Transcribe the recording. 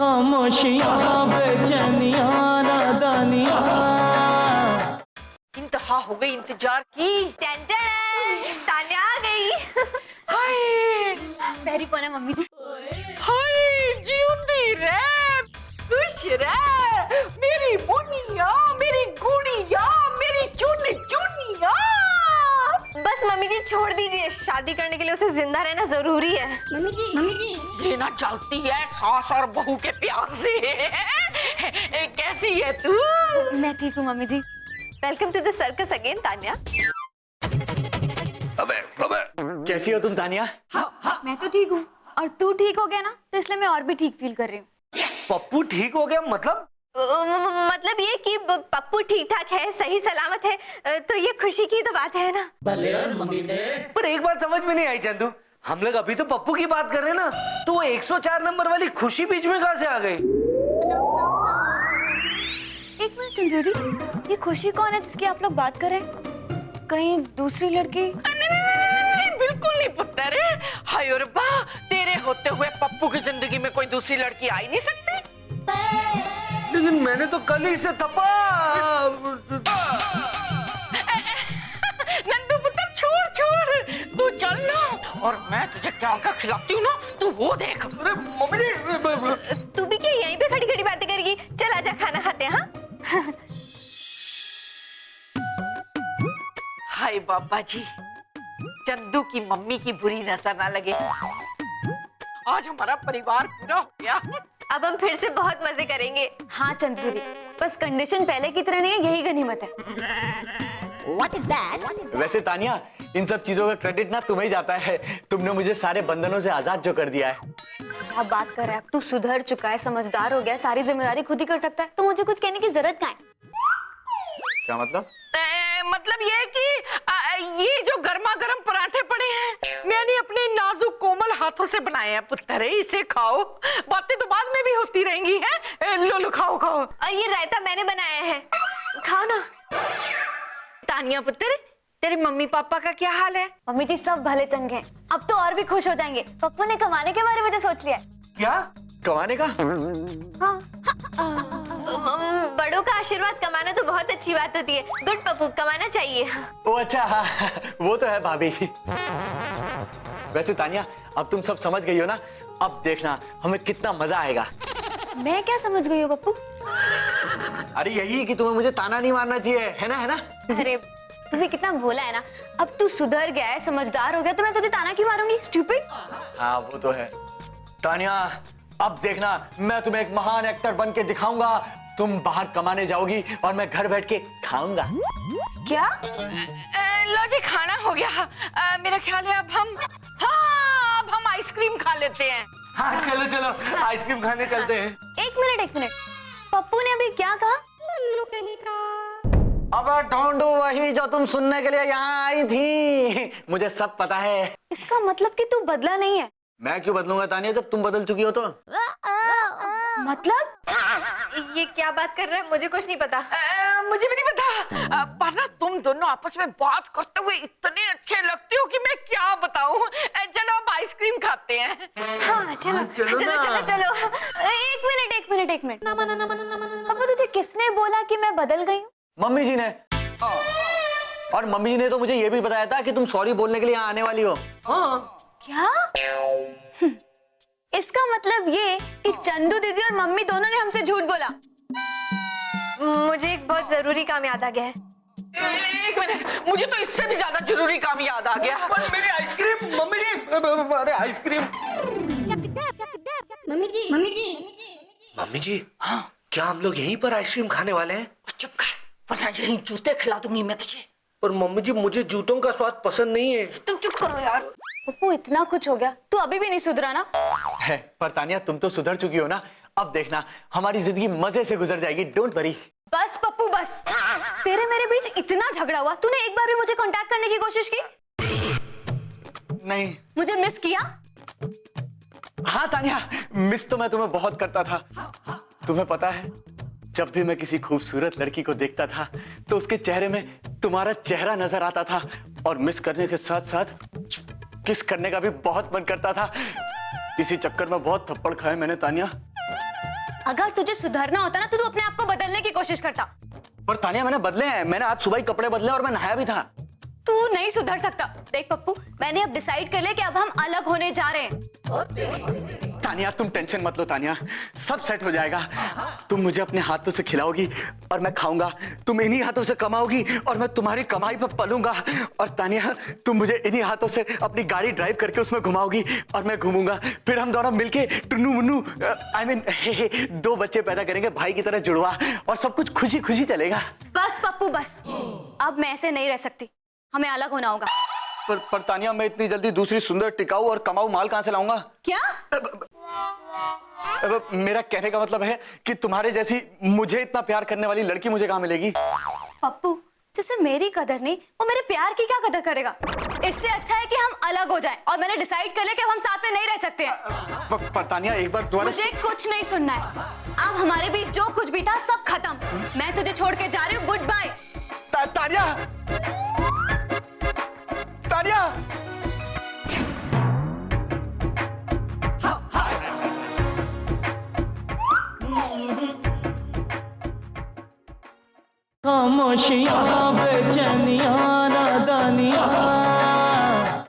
खामोशियां बेचैनियां नादानियां। इंतहा हो गई इंतजार की। तान्या आ गई। हाय पैरी पौना मम्मी जी। हाय जीउंदी रे, खुश रे मेरी बुनिया, मेरी गुड़िया, मेरी चुन चुनिया। बस मम्मी जी छोड़ दीजिए, शादी करने के लिए उसे जिंदा रहना जरूरी है। मम्मी जी ये ना चलती है सास और बहू के प्यार से। कैसी है तू? मैं ठीक हूँ mummy ji. Welcome to the circus again Tanya. अबे कैसी हो तुम तानिया? मैं तो ठीक हूँ, और तू ठीक हो गया ना, तो इसलिए मैं और भी ठीक फील कर रही हूँ। पप्पू ठीक हो गया मतलब? मतलब ये कि पप्पू ठीक ठाक है, सही सलामत है, तो ये खुशी की तो बात है ना। पर एक बात समझ में नहीं आई चंदू, हम लोग अभी तो पप्पू की बात कर रहे हैं ना, तो वो 104 नंबर वाली खुशी बीच में कहाँ से आ गई? एक मिनट चंदूरी, ये खुशी कौन है जिसकी आप लोग बात कर रहे हैं? कहीं दूसरी लड़की? नहीं, बिल्कुल नहीं पुत्र। हाय रब्बा, तेरे होते हुए पप्पू की जिंदगी में कोई दूसरी लड़की आ ही नहीं सकती। लेकिन मैंने तो कल ही से थप्पा। नंदू पुत्र छोड़, तू चल ना, और मैं तुझे क्या क्या खिलाती हूँ ना, तू वो देख। अरे मम्मी जी, तू भी क्या यहीं पे खड़ी खड़ी बातें करेगी? चल आजा खाना खाते हैं। हाँ हाय बाबा जी, चंदू की मम्मी की बुरी नजर ना लगे। आज हमारा परिवार पूरा हो गया। अब हम फिर से बहुत मजे करेंगे। हाँ चंदूरी, बस कंडीशन पहले की तरह नहीं है, यही गनीमत है। वैसे तानिया, इन सब चीजों का क्रेडिट ना तुम्हें ही जाता है। तुमने मुझे सारे बंधनों से आजाद जो कर दिया है। क्या बात कर रहा है? तू सुधर चुका है, समझदार हो गया, सारी जिम्मेदारी खुद ही कर सकता है, तो मुझे कुछ कहने की जरूरत क्या है? क्या मतलब? मतलब ये कि ये जो गर्मा गर्म पराठे पड़े हैं, मैंने अपने नाजुक कोमल हाथों से बनाए हैं पुत्र। इसे खाओ, बातें तो बाद में भी होती रहेंगी हैं। लो खाओ। और ये रायता मैंने बनाया है, खाओ ना। तानिया पुत्र, तेरे मम्मी पापा का क्या हाल है? मम्मी जी सब भले चंगे हैं, अब तो और भी खुश हो जाएंगे। पप्पू ने कमाने के बारे में तो सोच लिया है। क्या कमाने का? हाँ। बड़ों का आशीर्वाद कमाना तो बहुत अच्छी बात होती है। गुड पप्पू, कमाना चाहिए। ओ अच्छा, हाँ, वो तो है भाभी। वैसे तानिया, अब तुम सब समझ गई हो ना, अब देखना हमें कितना मजा आएगा। मैं क्या समझ गई हूँ पप्पू? अरे यही कि तुम्हें मुझे ताना नहीं मारना चाहिए, है ना? अरे तू भी कितना भोला है ना। अब तू सुधर गया है, समझदार हो गया, तो मैं तुझे ताना क्यों मारूंगी? स्टूपिड। हाँ वो तो है। तानिया, अब देखना मैं तुम्हें एक महान एक्टर बन के दिखाऊंगा। तुम बाहर कमाने जाओगी और मैं घर बैठ के खाऊंगा। क्या? लो जी, खाना हो गया। मेरा ख्याल है अब हम आइसक्रीम खा लेते हैं। हाँ चलो आइसक्रीम खाने चलते हैं। एक मिनट, पप्पू ने अभी क्या कहा? अब ढूंढू वही जो तुम सुनने के लिए यहाँ आई थी। मुझे सब पता है। इसका मतलब कि तू बदला नहीं है। मैं क्यों बदलूंगा तानिया, जब तुम बदल चुकी हो तो? मतलब? ये क्या बात कर रहा है? मुझे कुछ नहीं पता। मुझे भी नहीं पता। पर ना तुम दोनों आपस में बात करते हुए इतने अच्छे लगते हो कि मैं क्या बताऊं। चलो अब आइसक्रीम खाते हैं। हाँ चलो। एक मिनट। अब तुझे किसने बोला कि मैं बदल गई हूँ? मम्मी जी ने। और मम्मी जी ने तो मुझे ये भी बताया था कि तुम सॉरी बोलने के लिए यहाँ आने वाली हो। हाँ। क्या? इसका मतलब ये कि चंदू दीदी और मम्मी दोनों ने हमसे झूठ बोला। मुझे एक बहुत जरूरी काम याद आ गया है। एक मिनट, मुझे तो इससे भी ज्यादा जरूरी काम याद आ गया। मेरी आइसक्रीम मम्मी जी। अरे आइसक्रीम। मम्मी जी, हाँ क्या हम लोग यहीं पर आइसक्रीम खाने वाले हैं? चुप कर, वरना यहीं जूते खिला दूंगी मैं तुझे। पर मम्मी जी, मुझे जूतों का स्वाद पसंद नहीं है। तुम चुप करो यार। पप्पू इतना कुछ हो गया, तू अभी भी नहीं सुधरा ना? है, पर तानिया तुम तो सुधर चुकी हो ना। अब देखना हमारी जिंदगी मजे से गुजर जाएगी। Don't worry. बस पप्पू बस। तेरे मेरे बीच इतना झगड़ा हुआ, तूने एक बार भी मुझे कांटेक्ट करने की कोशिश की? नहीं। मुझे मिस किया? हाँ तानिया, मिस तो मैं तुम्हें बहुत करता था। तुम्हें पता है, जब भी मैं किसी खूबसूरत लड़की को देखता था तो उसके चेहरे में तुम्हारा चेहरा नजर आता था, और मिस करने के साथ साथ किस करने का भी बहुत मन करता था। इसी चक्कर में बहुत थप्पड़ खाए मैंने तानिया। अगर तुझे सुधरना होता ना तो तू अपने आप को बदलने की कोशिश करता। पर तानिया मैंने बदले हैं, मैंने आज सुबह ही कपड़े बदले और मैं नहाया भी था। तू नहीं सुधर सकता। देख पप्पू, मैंने अब डिसाइड कर लिया कि अब हम अलग होने जा रहे हैं। तानिया तुम टेंशन मत लो तानिया, सब सेट हो जाएगा। तुम मुझे अपने हाथों से खिलाओगी और मैं खाऊंगा, तुम इन्हीं हाथों से कमाओगी और मैं तुम्हारी कमाई पर पलूंगा। और तानिया तुम मुझे इन्हीं हाथों से अपनी गाड़ी ड्राइव करके उसमें घुमाओगी और मैं घूमूंगा। फिर हम दोनों मिलके टुन्नू मुन्नू आई मीन 2 बच्चे पैदा करेंगे, भाई की तरह जुड़वा, और सब कुछ खुशी खुशी चलेगा। बस पप्पू बस, अब मैं ऐसे नहीं रह सकती, हमें अलग होना होगा। पर तानिया मैं इतनी जल्दी दूसरी सुंदर टिकाऊ और कमाऊ माल कहां से लाऊंगा? क्या? मेरा कहने का मतलब है कि तुम्हारे जैसी मुझे इतना प्यार करने वाली लड़की मुझे कहां मिलेगी? पप्पू, जिसे मेरी कदर नहीं वो मेरे प्यार की क्या कदर करेगा? इससे अच्छा है कि हम अलग हो जाएं, और मैंने डिसाइड कर लिया कि अब हम साथ में नहीं रह सकते हैं। पर तानिया एक बार दोबारा। मुझे कुछ नहीं सुनना है। अब हमारे बीच जो कुछ भी था सब खत्म। मैं तुझे छोड़ के जा रही हूँ, गुड बाय। तानिया तानिया खामोशियां बेचैनियां